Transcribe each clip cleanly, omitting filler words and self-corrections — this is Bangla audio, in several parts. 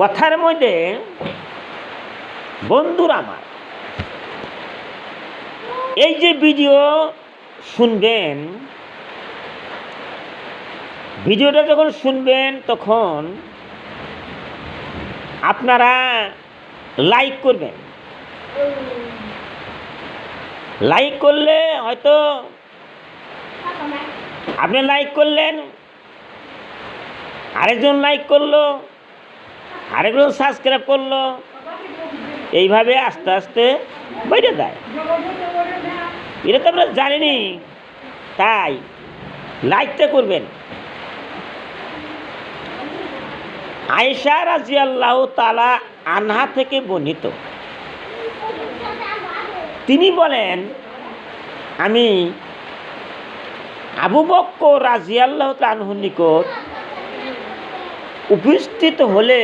কথার মধ্যে বন্ধুরা আমার, এই যে ভিডিও শুনবেন, ভিডিওটা যখন শুনবেন তখন আপনারা লাইক করবেন। লাইক করলে হয়তো আপনি লাইক করলেন, আরেকজন লাইক করলো, আরেকজন সাবস্ক্রাইব করলো, এইভাবে আস্তে আস্তে বেড়ে যায়। এটা তো আমরা জানিনি, তাই লাইকটা করবেন। আয়েশা রাদিয়াল্লাহু তাআলা আনহা থেকে বর্ণিত, তিনি বলেন, আমি আবু বকর রাদিয়াল্লাহু তাআলা আনহুর নিকট উপস্থিত হলে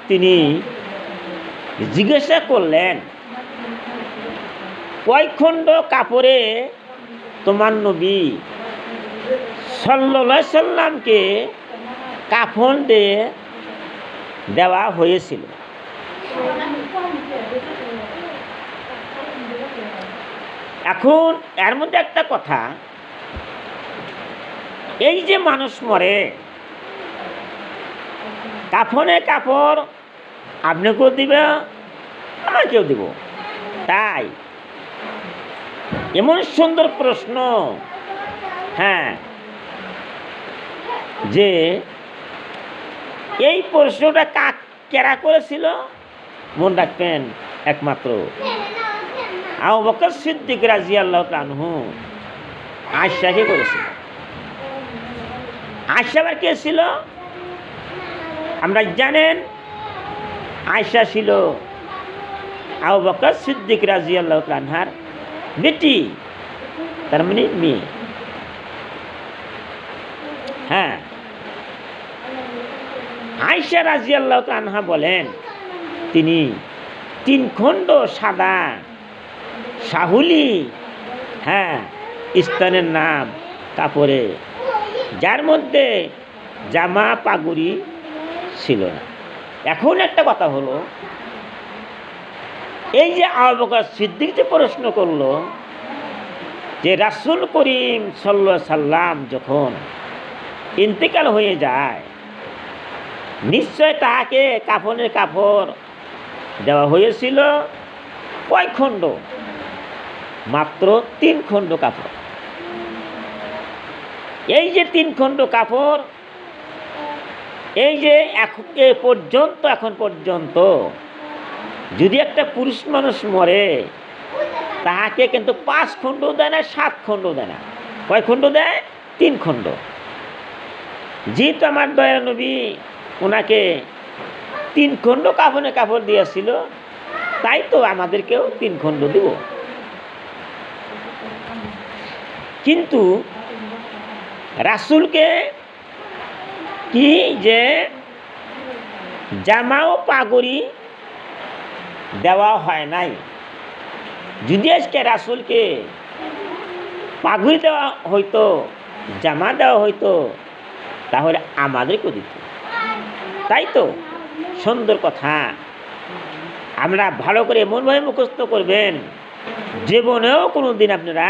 তিনি জিজ্ঞাসা করলেন, কয় খণ্ড কাপড়ে তোমার নবী সাল্লাল্লাহু আলাইহি সাল্লামকে কাফন দিয়ে দেওয়া হয়েছিল? এখন এর মধ্যে একটা কথা, এই যে মানুষ মরে, কাফনে কাপড় আপনাকেও দিবে, আমাকেও দিব। তাই এমন সুন্দর প্রশ্ন, হ্যাঁ, যে এই প্রশ্নটা কারা করেছিল মনে রাখবেন, একমাত্র আবু বকর সিদ্দিক রাদিয়াল্লাহু তাআলা আনহু আয়েশাকে করেছিল। আয়েশা আবার কে ছিল? আমরা জানেন, আয়েশা ছিল আবু বকর সিদ্দিক রাদিয়াল্লাহু তাআলা আনহার বেটি, তার মানে মেয়ে। হ্যাঁ, আয়েশা রাদিয়াল্লাহু তাআলা আনহা বলেন, তিনি 3 খণ্ড সাদা শাহুলি, হ্যাঁ, স্থানের নাম কাপড়ে, যার মধ্যে জামা পাগুড়ি ছিল না। এখন একটা কথা হলো, এই যে আবু বকর সিদ্দিক যে প্রশ্ন করলো যে রাসূল করিম সাল্লাল্লাহু আলাইহি সাল্লাম যখন ইন্তেকাল হয়ে যায়, নিশ্চয় তাকে কাফনের কাপড় দেওয়া হয়েছিল কয় খণ্ড? মাত্র 3 খণ্ড কাপড়। এই যে 3 খণ্ড কাপড়, এই যে এখন পর্যন্ত যদি একটা পুরুষ মানুষ মরে, তাহাকে কিন্তু 5 খণ্ড দেয় না, 7 খণ্ড দেয় না। কয় খণ্ড দেয়? 3 খণ্ড। যেহেতু আমার দয়ার নবী ওনাকে 3 খণ্ড কাফনে কাপড় দিয়েছিল, তাই তো আমাদেরকেও 3 খণ্ড দিব। কিন্তু রাসূলকে কি যে জামা ও পাগড়ি দেওয়া হয় নাই। যদি আজকে রাসূলকে পাগড়ি দেওয়া হইতো, জামা দেওয়া হইতো, তাহলে আমাদেরকেও দিত। তাই তো সুন্দর কথা, আমরা ভালো করে এমনভাবে মুখস্থ করবেন, জীবনেও কোনো দিন আপনারা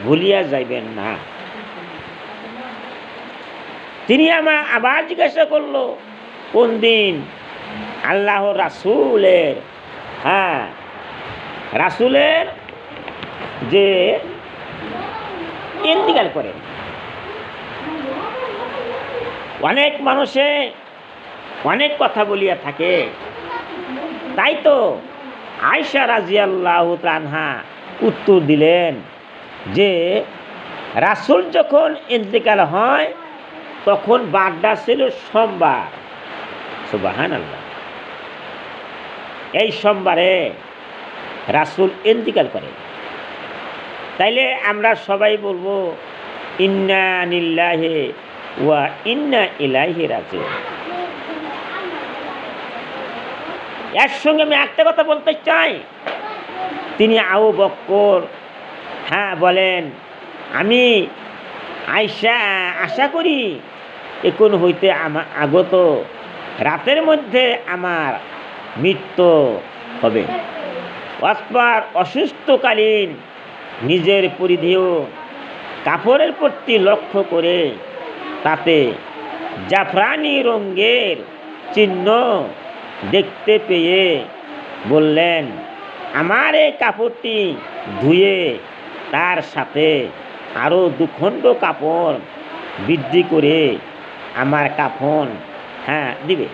ভুলিয়া যাইবেন না। তিনি আবার জিজ্ঞাসা করলো, কোন দিন আল্লাহ রাসূলের, হ্যাঁ, রাসূলের যে ইন্তিকাল করে। অনেক মানুষে অনেক কথা বলিয়া থাকে, তাই তো আয়েশা রাদিয়াল্লাহু তাআলা আনহা উত্তর দিলেন যে রাসূল যখন ইন্তেকাল হয় তখন বারটা ছিল সোমবার। সুবহানাল্লাহ। এই সোমবারে রাসূল ইন্তেকাল করে। তাইলে আমরা সবাই বলবো, ইন্না লিল্লাহি ওয়া ইন্না ইলাইহি রাজিউন। এর সঙ্গে আমি একটা কথা বলতে চাই, তিনি আবু বকর, হ্যাঁ, বলেন, আমি আশা করি এখন হইতে আগত রাতের মধ্যে আমার মৃত্যু হবে। অথবা অসুস্থকালীন নিজের পরিধেয় কাপড়ের প্রতি লক্ষ্য করে তাতে জাফরানি রঙের চিহ্ন দেখতে পেয়ে বললেন, আমার এই কাপড়টি ধুয়ে তার সাথে আরও 2 খণ্ড কাপড় বৃদ্ধি করে আমার কাফন দিবে।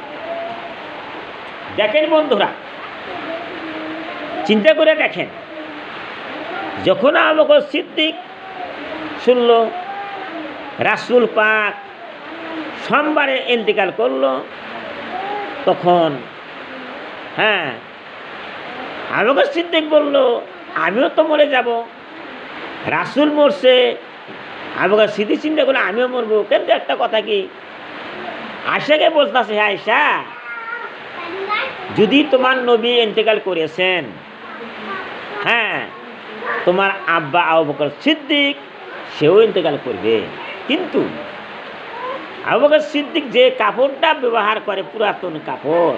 দেখেন বন্ধুরা, চিন্তা করে দেখেন, যখন আবু বকর সিদ্দিক শুনল রাসূল পাক সোমবারে ইন্তেকাল করলো, তখন আবু বকর সিদ্দিক বলল, আমিও তো মরে যাব। রাসূল মরছে, আবু বকর সিদ্দিক চিন্তা করলে আমিও মরবো। কিন্তু একটা কথা কি, আয়েশাকে বলতেছে, আয়েশা, যদি তোমার নবী ইন্তেকাল করেছেন, তোমার আব্বা আবু বকর সিদ্দিক সেও ইন্তেকাল করবে, কিন্তু আবু বকর সিদ্দিক যে কাপড়টা ব্যবহার করে পুরাতন কাপড়,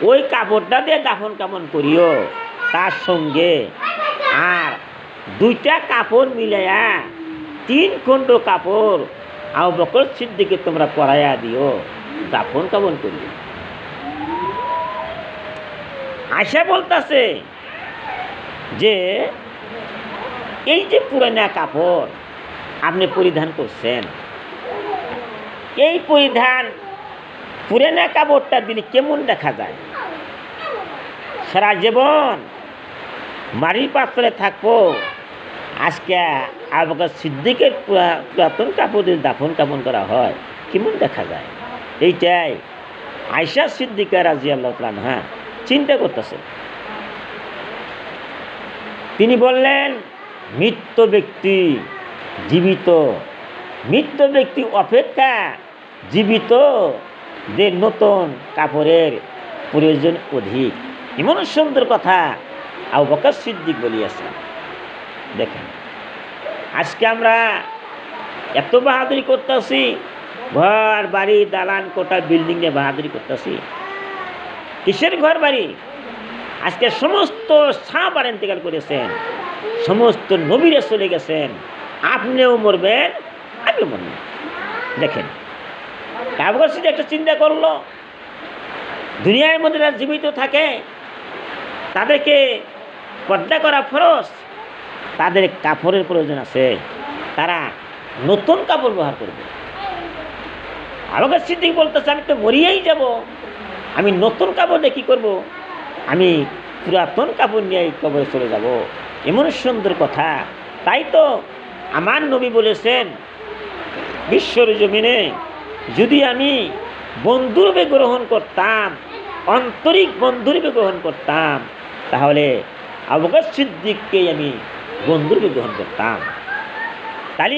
ওই কাপড়টা দিয়ে দাফন কাফন করিও, তার সঙ্গে আর 2টা কাপড় মিলাইয়া 3 খণ্ড কাপড় আবু বকর সিদ্দিককে তোমরা পরাইয়া দিও, দাফন কাফন করিও। আয়েশা বলতেছে যে এই যে পুরানা কাপড় আপনি পরিধান করছেন, এই পুরানা কাপড়টা দিলে কেমন দেখা যায়? সারা জীবন মাটির পাত্রে থাকবো, আজকে আবু বকর সিদ্দিকের পুরাতন কাপড় দিয়ে দাফন কাফন করা হয়, কেমন দেখা যায়? এইটাই আয়েশা সিদ্দিকা রাদিয়াল্লাহু তাআলা আনহা চিন্তা করতেছে। তিনি বললেন, মৃত ব্যক্তি অপেক্ষা জীবিতদের নতুন কাপড়ের প্রয়োজন অধিক। এমন সুন্দর কথা আবু বকর সিদ্দিক বলিয়াছেন। দেখেন, আজকে আমরা এত বাহাদুরি করতেছি, ঘর বাড়ি দালান কোটা বিল্ডিংয়ে বাহাদুরি করতেছি। কিসের ঘর বাড়ি? আজকে সমস্ত সাহাবা ইন্তেকাল করেছেন, সমস্ত নবীরা চলে গেছেন, আপনিও মরবেন, আমিও মরবেন। দেখেন, আবু বকর সিদ্দিক একটা চিন্তা করলো, দুনিয়ার মধ্যে যারা জীবিত থাকে তাদেরকে পর্দা করা ফরজ, তাদের কাপড়ের প্রয়োজন আছে, তারা নতুন কাপড় ব্যবহার করবে। আবু বকর সিদ্দিক বলতেছে, আমি তো মরিয়াই যাব, আমি নতুন কাপড় দিয়ে কী করবো? আমি পুরাতন কাপড় নিয়ে কবরে চলে যাব। এমন সুন্দর কথা। তাই তো আমার নবী বলেছেন, বিশ্বর জমিনে যদি আমি বন্ধুরূপে গ্রহণ করতাম, আন্তরিক বন্ধুরূপে গ্রহণ করতাম, তাহলে আবু বকর সিদ্দিককে আমি বন্ধুরূপে গ্রহণ করতাম। তাই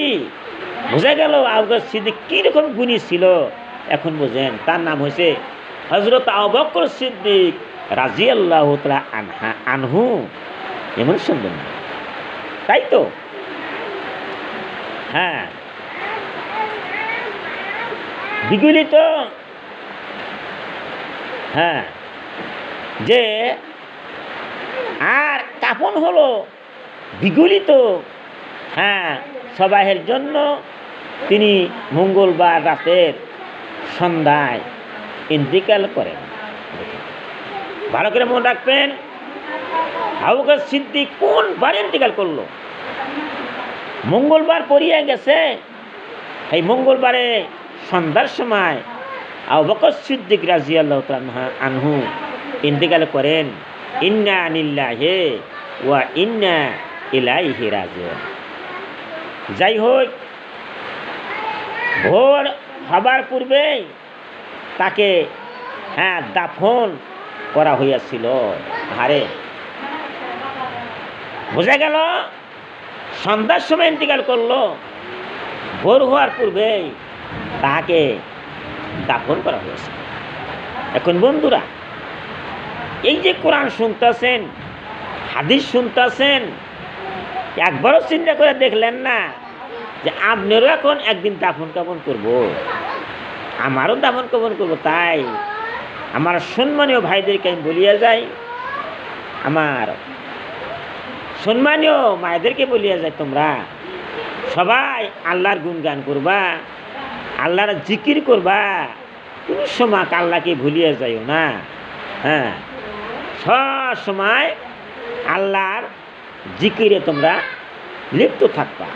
বোঝা গেল আবু বকর সিদ্দিক কীরকম গুণী ছিল। এখন বোঝেন, তার নাম হয়েছে হযরত আবু বকর সিদ্দিক রাদিয়াল্লাহু তাআলা আনহু। এমন সুন্দর না, তাই তো? বিগলিত যে আর কাফন হলো বিগলিত সবাইয়ের জন্য তিনি মঙ্গলবার রাতের সন্ধ্যায় ইন্তেকাল করেন। ভালো করে মনে রাখবেন, আবু বকর সিদ্দিক কোন বার ইন্তেকাল করলো? মঙ্গলবার পড়িয়া গেছে। এই মঙ্গলবারে সন্ধ্যার সময় আবু বকর সিদ্দিক রাদিয়াল্লাহু তাআলা আনহু ইন্তেকাল করেন। ইন্না লিল্লাহি ওয়া ইন্না ইলাইহি রাজিউন। যাই হোক, ভোর হবার পূর্বে তাকে দাফন করা হইয়াছিল। বোঝা গেল, সন্ধ্যার সময় ইন্তেকাল করলো, ভোর হওয়ার পূর্বেই তাকে দাফন করা হয়েছে। এখন বন্ধুরা, এই যে কোরআন শুনতেছেন, হাদিস শুনতেছেন, একবারও চিন্তা করে দেখলেন না যে আপনারও এখন একদিন দাফন কাফন করব, আমারও দাফন কাফন করবো? তাই আমার সম্মানীয় ভাইদেরকে আমি বলিয়া যাই, আমার সম্মানীয় মায়েদেরকে বলিয়া যাই, তোমরা সবাই আল্লাহর গুণগান করবা, আল্লাহর জিকির করবা, কোনো সময় আল্লাহকে ভুলিয়া যাইও না। হ্যাঁ, সব সময় আল্লাহর জিকিরে তোমরা লিপ্ত থাকবা।